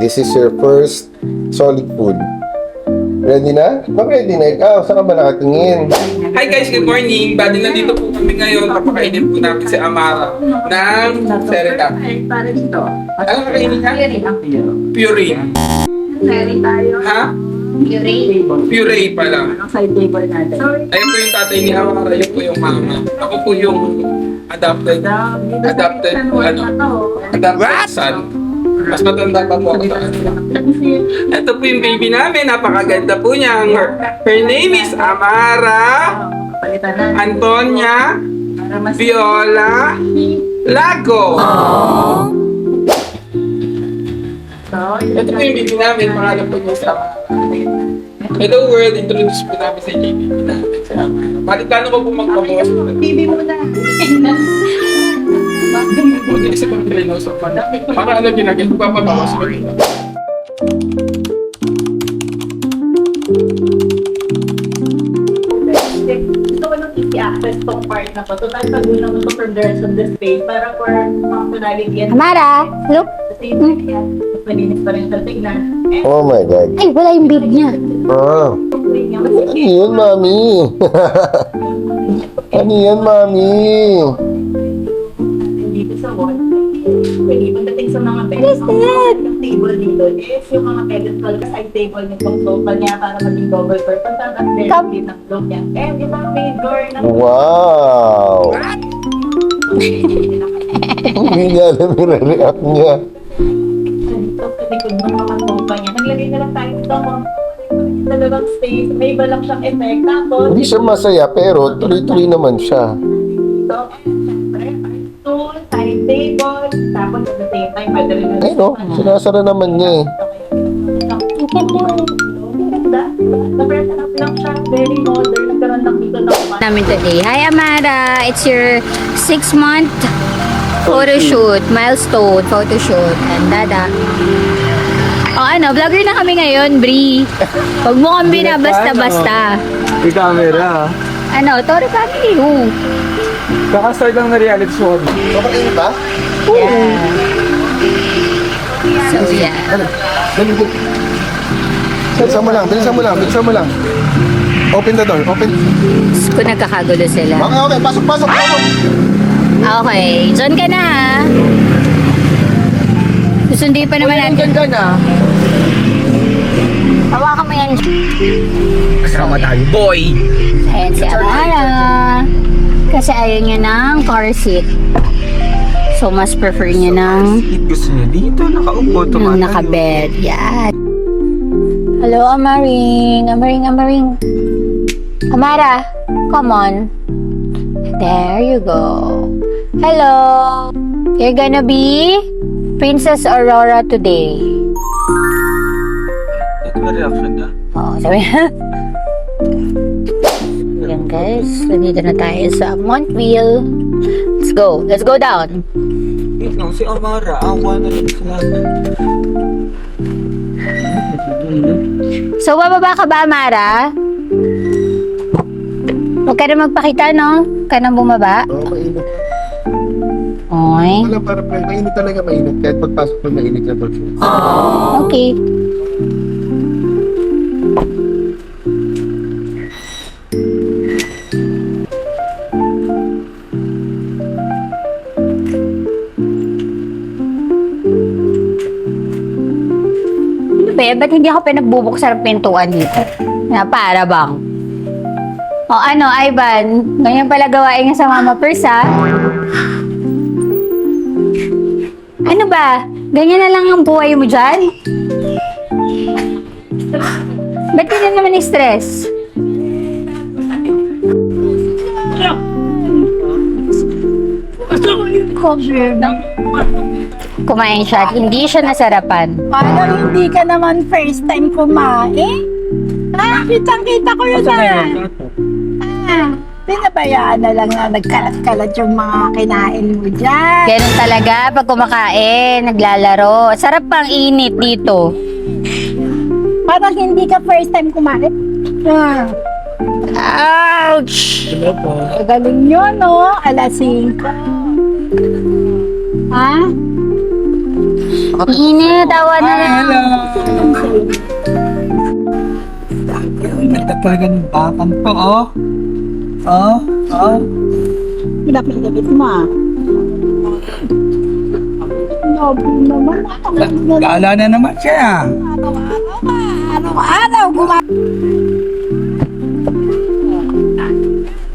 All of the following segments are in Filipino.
This is your first solid food. Ready na? Ready na ikaw. Saan ka ba nakatingin? Hi guys, good morning. Bali nandito po kami ngayon. Papakainin po natin si Amara ng Cerita. Para dito. Anong kakainin niya? Purine. Puree tayo. Ha? Puree. Puree pala. Ang side table natin. Ayun po yung tatay ni Amara, yun po yung mama. Ako po yung adopted son. Mas matanda pa po ako sa kanila. Ito po yung baby namin. Napakaganda po niya. Her name is Amara Palitan na. Antonia Para mas Viola Lago. Ito po yung baby namin. Pangalan po niya sa Hello world. Introduce po namin sa baby namin. Balik ka naman po magpabawas. Bibi muna. Buti kasi pang pinag-usap pa na. Para ano ginagin, papabawas mo rin. Gusto ko nung easy access tong part na to. Total tagunan mo to from the rest of the space para for functionality and Amara, look. the same time yan. Mas malinis pa rin sa tignan. Eh, Oh my God. Ay, wala yung bib niya. Ah. tuloy niya. Mas Ano yun, mami? Ano yan, mami? dito sa wall. Pwede, pagdating sa mga bed, What is that? yung table dito is yung mga pedestal side table nitong sofa niya para maging double purpose. Tapos Cup. din ang float niya. Eh, di ba may door na Wow! Hindi niya alam yung react niya. dito sa likod ng mga sofa niya. Naglagay na lang tayo dito mga talagang space. May iba lang siyang effect. Tapos, Hindi siya masaya pero tuloy-tuloy naman siya. dito, syempre, stool, side table. Tapos at the same time, pwede rin Ay no, sinasara naman niya eh. Napresanap lang siya, very modern. Nagkaroon lang dito ng Namin today. Hi, Amara. It's your 6-month photo shoot, milestone photo shoot. And Dada. O ano, vlogger na kami ngayon, Bri. Huwag mo kami na basta-basta. May camera. Ano, Toro Family, who? Kakastart lang na reality show. Okay ba? Yeah. So, yeah. Bilisan mo lang, bilisan mo lang, bilisan mo lang. Open the door, open. Kung nagkakagulo sila. Okay, okay, pasok, pasok, pasok. Okay, dyan ka na ha. Susundi pa naman natin. Ganda na. Hawakan mo yan. Kasama tayo. Boy! Ayan si Amara. Kasi ayaw niya ng car seat. So, mas prefer niya ng Gusto niya dito, nakaupo, nakabed. Yan. Hello, Amaring. Amaring. Amara, come on. There you go. Hello. You're gonna be Princess Aurora today. Ito ba reaction niya? Oo, sabi Yan guys, nandito na tayo sa Montville. Let's go. Let's go down. Wait lang, si Amara, awa na rin sa lahat. So, bababa ka ba, Amara? Huwag ka na magpakita, no? Huwag ka na bumaba. Oh, mainit. Oy. Wala para mainit talaga, mainit. Kahit pagpasok mo, mainit na to. Okay. Ano ba? Ba't hindi ako pinagbubuksan ng pintuan dito? Na para bang? O ano, Ivan? Ganyan pala gawain nga sa Mama Purse, ha? Ano ba? Ganyan na lang ang buhay mo dyan? Ba't ka na naman stress? Kumain siya at hindi siya nasarapan. Parang hindi ka naman first time kumain. Ah, kitang-kita ko yun na. Pinabayaan na lang na nagkalat-kalat yung mga kinain mo dyan. Ganun talaga pag kumakain, naglalaro. Sarap pang init dito. Parang hindi ka first time kumain. Ah, Ouch! galing nyo, no? Alas 5. Ha? Init, tawa na lang. Hello! Ganda talaga ng batang to, oh. Oh. Pinapilipit mo ah. Love naman ako. Gala na naman siya. Araw-araw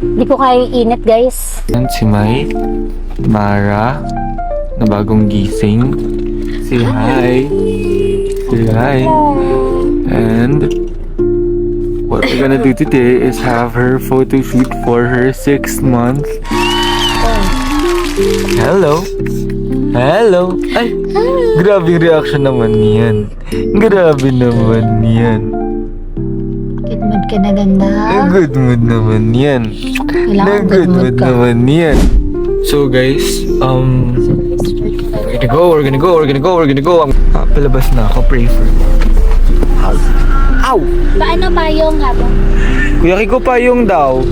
Hindi ko kaya yung init, guys. Yan si Mai, Mara, na bagong gising. Say hi. Say hi. And what we're gonna do today is have her photo shoot for her 6th month. Hello. Hello. Ay, grabe yung reaction naman niyan. Grabe naman yan. Good mood ka na, ganda. Good mood naman yan. Kailangan Good good mood mood ka. naman yan. So guys, we're gonna go. Palabas na ako, pray for me. Ow! Paano ba yung habang? Kuya Kiko pa yung daw.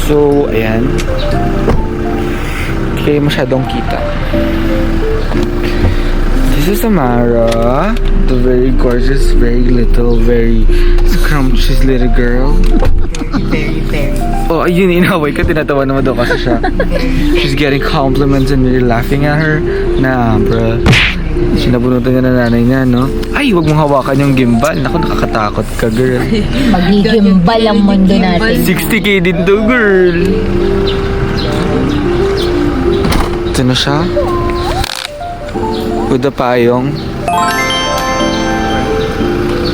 So, ayan. Kaya masyadong kita. This is Amara, the very gorgeous, very little, very scrumptious little girl. Oh, ayun, inaway ka. Tinatawa naman daw kasi siya. She's getting compliments and we're laughing at her. Nah, bruh. Sinabunutan niya na nanay niya, no? Ay, huwag mong hawakan yung gimbal. Naku, nakakatakot ka, girl. Magigimbal ang mundo natin. 60k din to, girl. Ito na siya. With the payong.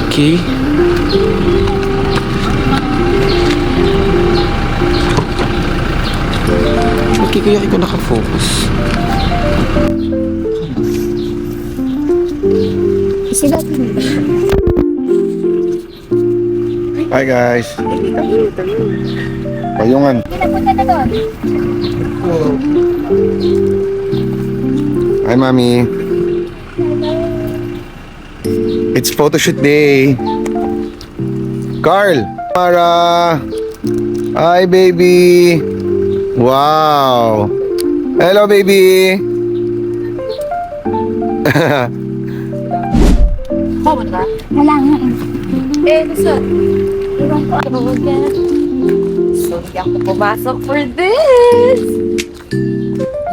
Okay. Okay, kuya ko nakafocus. Sila. Hi guys. Payungan. Punta na doon. Hi, Mommy. It's photoshoot day. Carl! Mara! Hi, baby! Wow! Hello, baby! Wala nga eh. Gusto. Iwan ko ako again. So, hindi ako pumasok for this.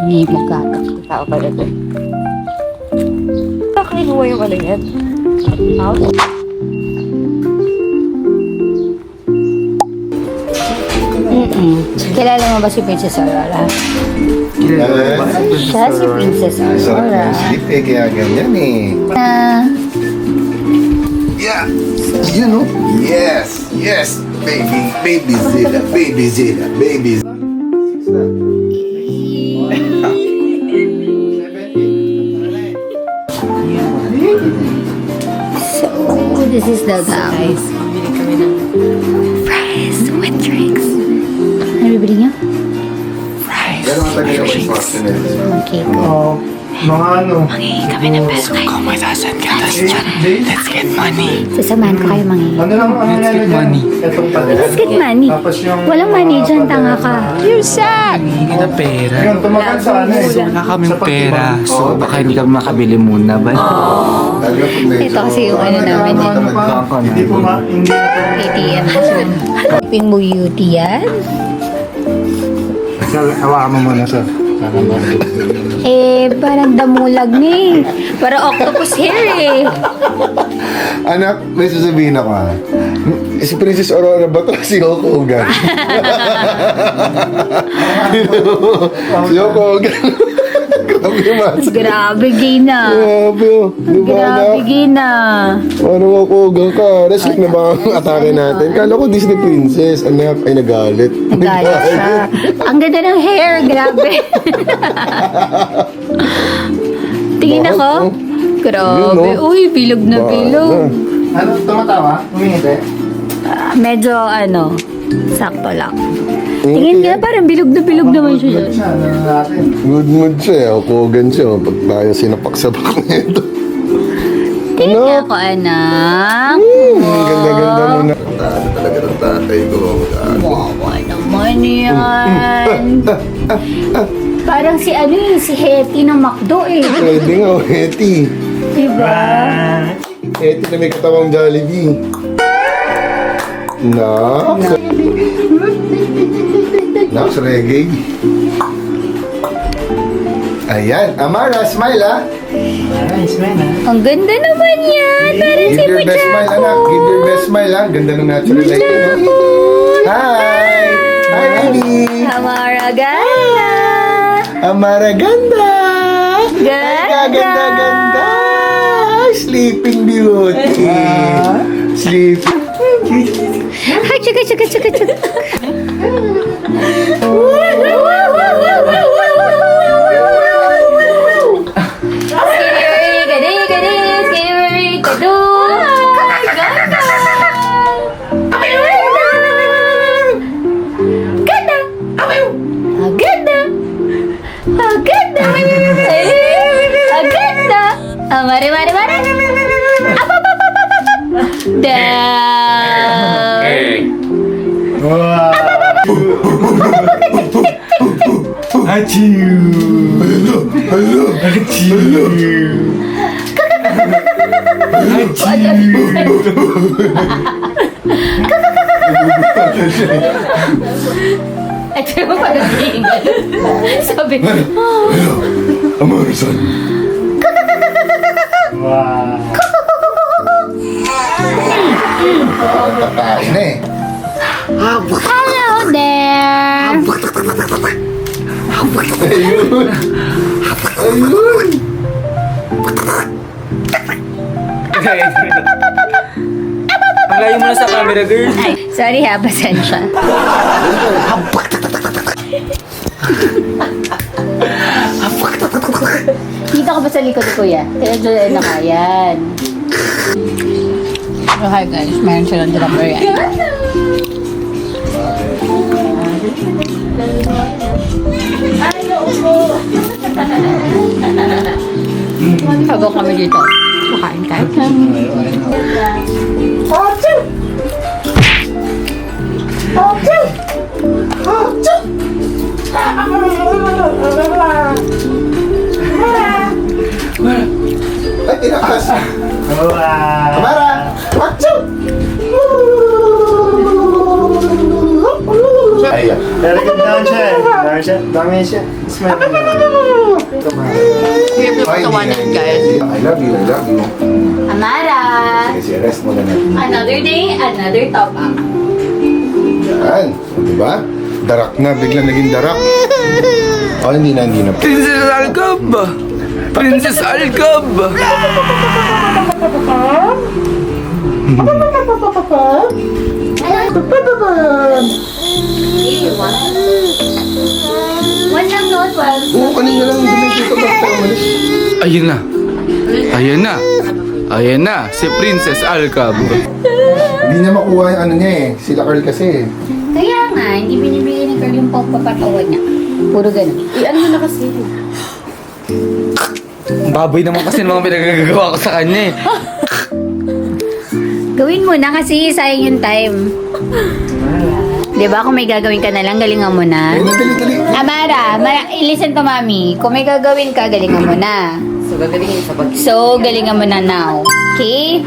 Hindi magkakak. Tao pala ito. Nakinuha yung ano yan. Kilala mo ba si Princess Aurora? Siya si Princess Sarap Aurora. yung sleep eh, kaya ganyan eh. Yeah! You know? Yes! Yes! Baby! Baby Zilla! Baby Zilla! Baby Zilla! So, this is the guys. Bumili kami ng fries with drinks. Ano bibili niyo? Pero matagal ako yung passion eh. Okay. Mga ano? Mangingi kami ng best guy. Come with us and get us Let's get money. Sasamahan ko kayo mangingi. Ano lang ang Let's get money. Itong pala. Let's get money. Walang money dyan, tanga ka. You're sad. Hindi na pera. Yun, tumagal sa ano eh. Wala kaming pera. So, baka hindi kami makabili muna ba? Ito kasi yung ano namin eh. Hindi po hindi ATM. Ping mo beauty yan. Sir, hawakan mo muna, sir. Eh, parang damulag ni. Parang octopus hair eh. Anak, may sasabihin ako ha. Si Princess Aurora ba to? Si Hulk Hogan. Si Hulk Hogan. Grabe naman. Grabe, Gina. Grabe oh. Di ba, Grabe, anak? Gina. Ano Hulk Hogan ka? Respect na ba ang atake natin? Kala ko Disney Princess. Anak, ay nagalit. Nagalit siya. Ang ganda ng hair, grabe. Tingin Bakit, ako. oh? Grabe. Yun, oh. Uy, bilog na bilog. Ano, tumatawa? Umingiti? Medyo ano, sakto lang. Tingin ka, parang bilog na bilog naman siya. Good mood siya eh. Hulk Hogan siya. Pag tayo sinapak sa bak nito. Tingin nga ako, anak. Ganda-ganda mo na. Tata talaga ng tatay ko. Wawa naman yan. Parang si ano eh, si Hetty ng McDo eh. Pwede nga, Hetty. Diba? Hetty na may katawang Jollibee. Nax reggae. Ayan, Amara, smile ah. Ang ganda naman yan. Parang si Give your best smile, anak. Give your best smile ah. Ganda ng natural light. No? Hi! Hi, baby! Amara ganda. Amara, ganda! Ganda. Ganda, ganda! Sleeping Beauty! Sleeping. Ay, tsaka, tsaka, tsaka, tsaka. Mari, mari, mari. Apa, apa, apa, apa, apa. Down. Ay, pero parang tingin. Sabi, Amara-san. Kakain na eh. hello there. Ayun. Ayun. Ang layo mo na sa camera, girl. Ay, sorry ha, pasensya. Dito ka ba sa likod ko, kuya? Kaya na kayan. So, hi guys, mayroon silang drummer yan. Habang kami dito. Makain kahit kami. Ay, tinakas. Amara! Achoo! Ayan. Lalagyan down siya. Down siya. Dami siya. Smile mo na. Ay, guys. I love you, I love you. Amara! Sige, rest mo na natin. Another day, another top up. Yan. O, diba? Darak na, bigla naging darak. Oh, hindi na, hindi na. Princess Alcab! Princess Alcab! One lang note, one. Oo, kanina lang, hindi na dito bakit umalis. Ayun na. Ayun na. Ayun na. Si Princess Alcab. Hindi niya makuha yung ano niya eh. Sila Carl kasi. Kaya nga, hindi binibigay ni Carl yung pagpapatawan niya. Puro ganun. Ano mo na kasi? Baboy naman kasi ng mga pinagagawa ko sa kanya eh. Gawin mo na kasi sayang yung time. Di ba? Kung may gagawin ka na lang, galingan mo na. Ayun na, dali. Amara, listen to mami. Kung may gagawin ka, galingan mo na. So, galingan mo na now. Okay?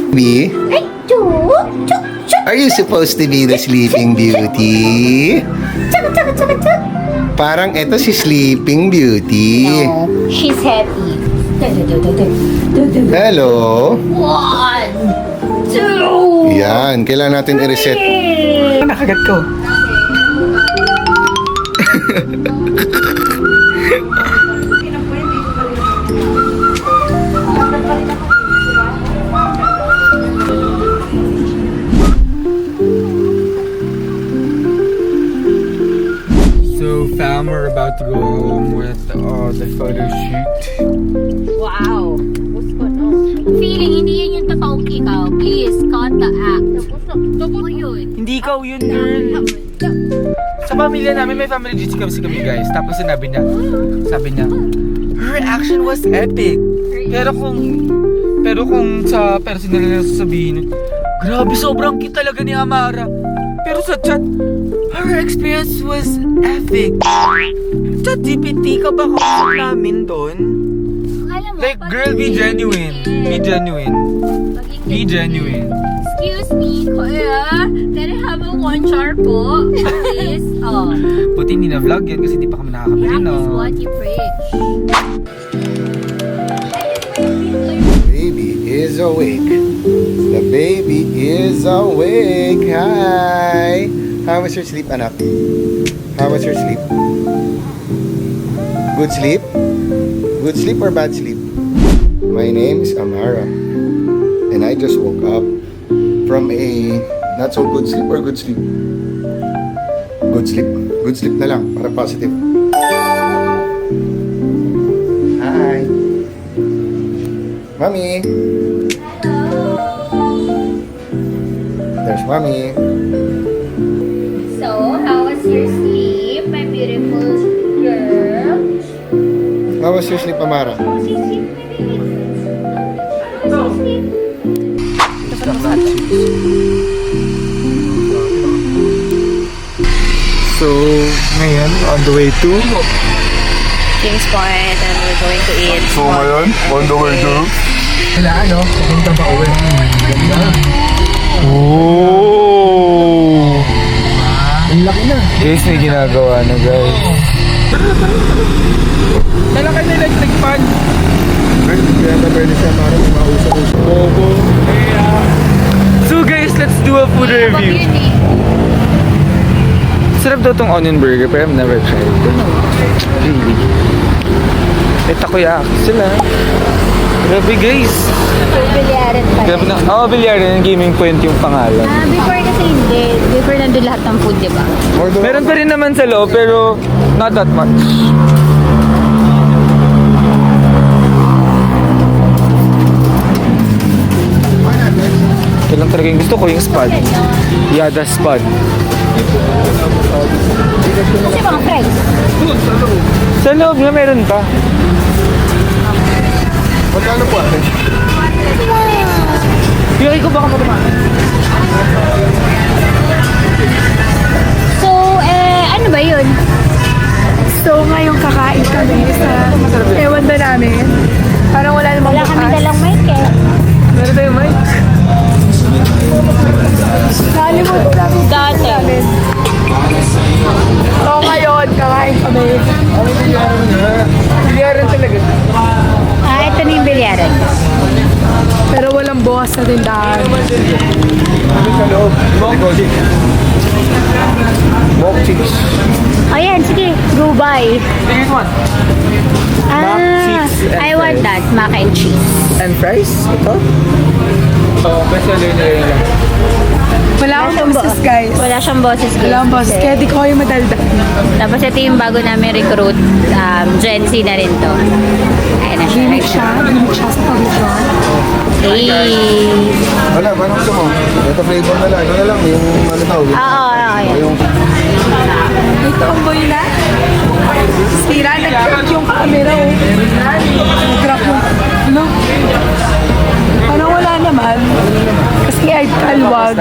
B, Ay, chuk, chuk, chuk, are you supposed to be the Sleeping Beauty? chuk, chuk, chuk, chuk. Parang eto si Sleeping Beauty. No, she's happy. Hello? 1, 2, Yan, kailangan natin i-reset. Nakagat ko. So, fam, we're about to go home with the photo shoot. Wow. Feeling, hindi yun yung totoong ikaw. Please, cut the act. Totoo yun. Hindi ikaw yun, girl. Sa pamilya namin, may family duty kasi kami, guys. Tapos sabi niya, her reaction was epic. Pero kung sa personal na sasabihin, grabe, sobrang cute talaga ni Amara. Pero sa chat, her experience was epic. ChatGPT ka ba kausap namin doon? Alam mo, Like, pag girl, be hindi genuine. Be eh. genuine. Pag Be hindi- genuine. Excuse me, kuya. Can I have a one char po? Please. Oh. Buti hindi na vlog yan kasi hindi pa kami nakakabili, That no? is what you preach. Baby is awake. The baby is awake. Hi. How was your sleep, anak? How was your sleep? Good sleep? Good sleep or bad sleep? My name is Amara. And I just woke up from a not so good sleep or good sleep? Good sleep. Good sleep na lang para positive. Hi. Mommy. There's Mommy. So, how was your sleep, my beautiful girl? How was your sleep, Amara? How was your sleep, my baby? How was your sleep? So, ngayon, on the way to... Kings Point, and we're going to eat. ngayon, on the way to... Oh! Ang laki na. Guys, may ginagawa na, guys. Lalaki na electric fan. Kaya na pwede siya, Amara, kung mausap-usap. So guys, let's do a food review. Sarap daw tong onion burger, pero I've never tried. Really. May takoyaki sila. Grabe guys. Bilyaran pa. Grabe na. Oh, Bilyaran. Gaming Point yung pangalan. Before kasi hindi. Before nandun lahat ng food, di ba? Meron pa rin naman sa loob, pero not that much. Ito lang talaga yung gusto ko, yung spad. Yada spad. Kasi mga friends. Sa loob nga meron pa. Magkano po? Yung ko baka matumakas. So, ano ba yun? So, ngayon kakain kami sa ewan ba namin. Parang wala namang Wala kami bukas. dalang mic eh. Meron tayo mic. Nakalimutan namin. Dati. So, ngayon kakain kami. Bilyaran talaga. Ito na yung bilyaran. Pero walang bukas sa tindahan. Ano sa loob? Mock chicks. Mock chicks. Ayan, sige. Go buy. Biggest one. cheese and I want fries. that. Mac and cheese. And fries? Ito? Oo, best seller na yun lang. Wala akong boses, guys. Wala siyang boses, guys. Wala akong boses. Kaya di ko kayo madaldal. Tapos ito yung bago namin recruit. Gen Z na rin to. Ayan na siya. Gimmick siya. Gimmick siya sa pag-draw. Hey. Wala, paano gusto mo? Ito flavor na lang. Ito na lang, yung ano tawag. Oo, ayan. Yung May tomboy na. Sira, nag-grab yung camera, oh. Nag-grab yung, ano? Parang wala naman. Kasi ay kalwag.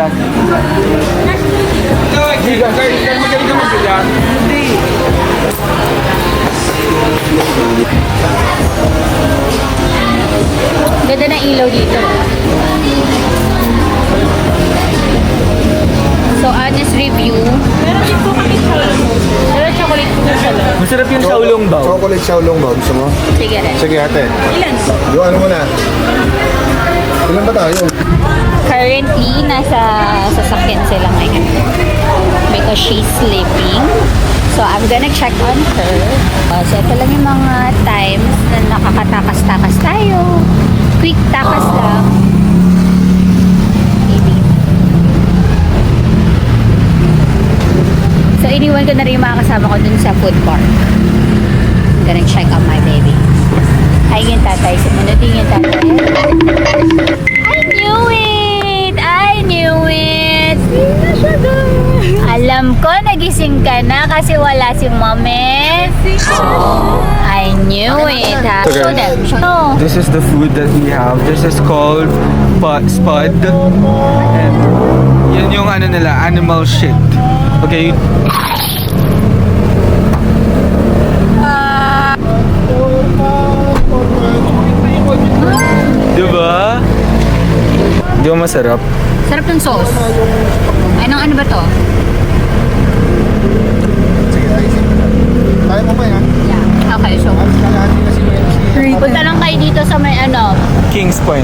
Hindi ka, guys. Magaling naman sila. Hindi. Ganda ng ilaw dito. So, honest review. Meron din po kami Pero chocolate po siya. Masarap yung saulong bao. chocolate xiaolong ba? Gusto mo? Sige rin. Sige ate. Ilan? Yung ano mo na? Ilan ba tayo? Currently, nasa sasakyan sila ngayon. Because she's sleeping. So, I'm gonna check on her. So, ito lang yung mga times na nakakatakas-takas tayo. Quick takas lang. Maybe. So, iniwan ko na rin yung mga kasama ko dun sa food court. I'm gonna check on my baby. Ay, yung tatay. Sumunod din yung tatay. I knew it! I knew it! Alam ko, nagising ka na kasi wala si Mami. I knew it, ha? So, Show guys, them. Show. This is the food that we have. This is called spud. And yun yung ano nila, animal shit. Okay. masarap. Sarap ng sauce. Anong ano ba to? Sige, ayusin mo na. Kaya mo ba yan? Yeah. Okay, so Halos kalahati kasi yan. punta lang kayo dito sa may ano, Kings Point.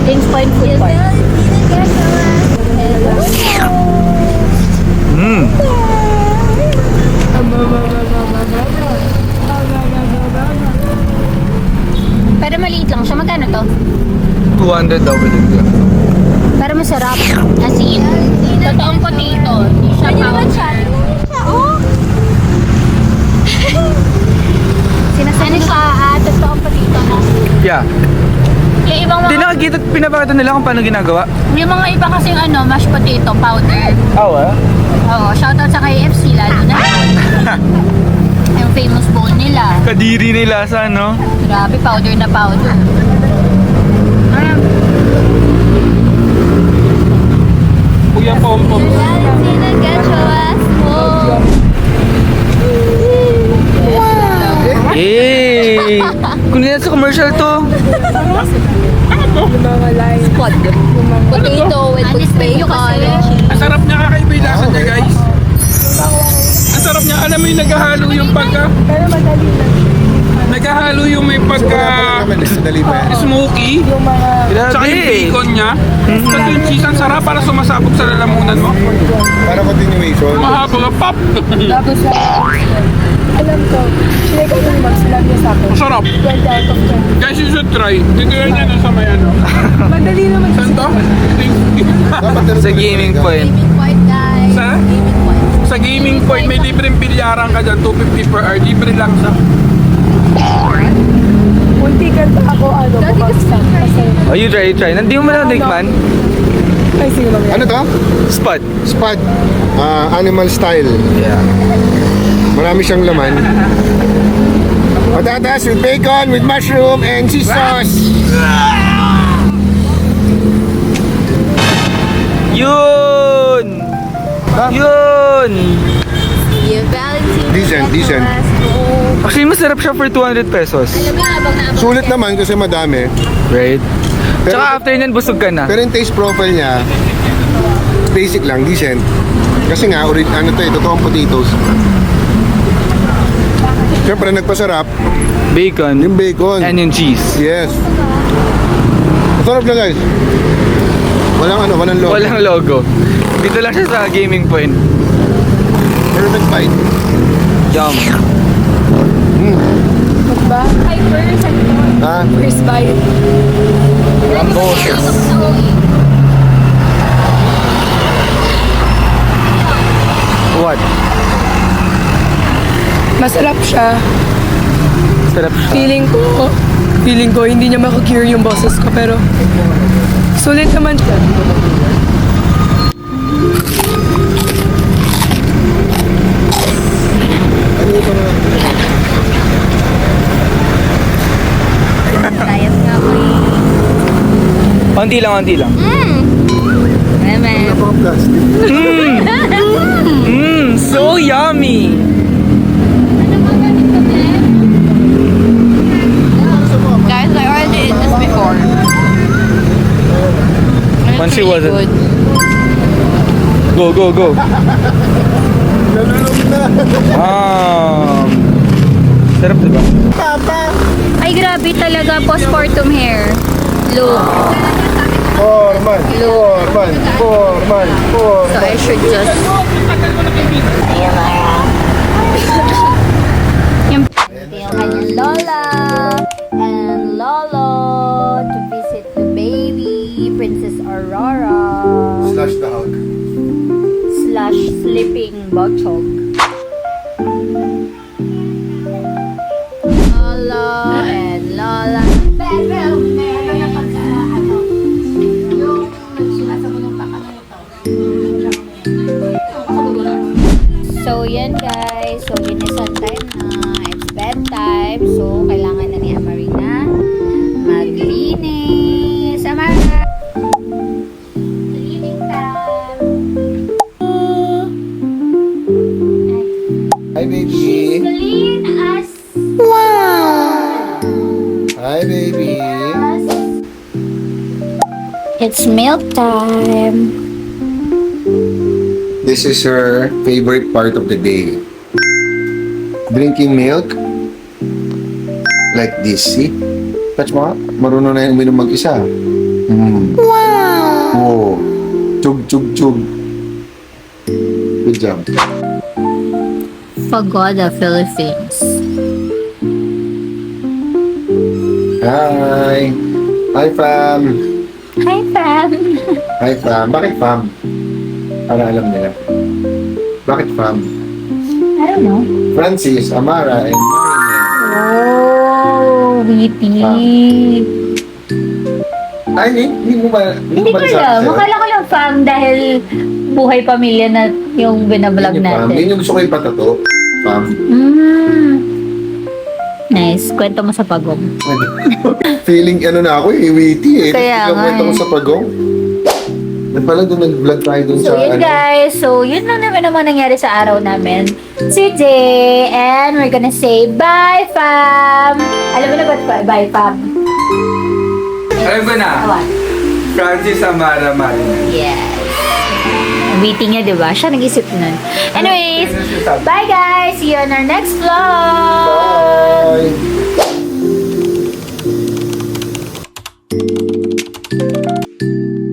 Kings Point Food Park. Mmm. Pero maliit lang siya. Magkano to? 200 daw ulit ka. Pero masarap. As in, totoong potato. Hindi siya powder. Ano siya? Totoong potato na. Yeah. Yung ibang Hindi mga, nakakita, pinapakita nila kung paano ginagawa. yung mga iba kasi ano, mashed potato powder. Awa? Oo, shoutout sa KFC lalo na. Yung famous bowl nila. Kadiri nila sa ano. Grabe, powder na powder. Kuya Pompom. Eh! Kung nila sa commercial to. Potato with bacon. Ang sarap niya, kakaiba yung lasa niya, guys. Ang sarap niya. Alam mo yung naghahalo yung pagka... Naghahalo yung may pagka... Dali pa yan. Smoky. Tsaka yung bacon niya. Tsaka yung cheese, ang sarap para sumasabog sa lalamunan mo. Para continuation. Mahaba, pop! Alam ko, sinay ko yung Max, love niya sa akin. Ang sarap. 20 out of 10. Guys, you should try. Dito yan yan sa may ano. Madali naman. Saan to? Dapat Sa gaming point. Point guys. Sa? Sa gaming point, may libreng bilyaran ka dyan, 250 per hour. Libre lang siya. Munti ganda ako, ano, bumagsak. Kasi, Oh, you try. Nandi mo na man. ay, sige lang yan. Ano to? Spot. Spud. Animal style. Yeah. Marami siyang laman. Patatas with bacon, with mushroom, and cheese sauce. Yun! Yun! Decent. Actually, masarap siya for 200 pesos. Sulit naman kasi madami. Right? Pero- Tsaka after nyan, busog ka na. Pero yung taste profile niya, basic lang, decent. Kasi nga, ano to eh, totoong potatoes. Siyempre, nagpasarap, Bacon. yung bacon. And yung cheese. Yes. Masarap na guys. Walang logo. Walang logo. Dito lang siya sa gaming point. Perfect bite. Yum. Ba? Hi, first, Ha? first bite. What? Masarap siya. Sarap siya. Feeling ko, hindi niya makakure yung boses ko, pero sulit naman siya. Diet nga ako eh. Konti lang. Napaka-plastic. So yummy! Guys, I already ate this before. Once she wasn't. Go. Sarap diba? Ay, grabe talaga. Postpartum hair. Look. Formal. So, I should just... Yung kanyang lola and lolo to visit the baby, Princess Aurora Slash the hug. / sleeping butchok. Lola and lola. So, yan guys. So, ginisan time na. It's bedtime. So, kailangan na ni Amarina maglinis. Amara! Cleaning time. Hi baby. Clean as Hi baby. It's milk time. This is her favorite part of the day. Drinking milk. Like this, see? Touch mo, marunong na yung uminom mag-isa. Wow! Oh. Chug, chug, chug. Good job. Pagoda, Philippines. Hi! Hi, fam! Hi, fam. Hi, fam. Bakit fam? Para alam nila. Bakit fam? I don't know. Francis, Amara, and Marinette. Oh, witty. Ay, hindi mo ba? Hindi ko alam. Akala ko lang fam dahil buhay pamilya na yung binablog Yun natin. yung gusto ko ipatato. Fam. Nice. Kwento mo sa pagong. Feeling ano na ako witty eh. Kaya Tapos nga kwento ko eh. sa pagong. At pala doon nag-vlog tayo doon So, sa yun ano. guys. So, yun lang naman nangyari sa araw namin today. And we're gonna say bye, fam! Alam mo na ba bye, fam? Alam ko na. Awan. Francis, Amara, Marinette. Yes. Witty niya, diba? Siya nag-isip nun. Anyways, bye guys! See you on our next vlog! Bye!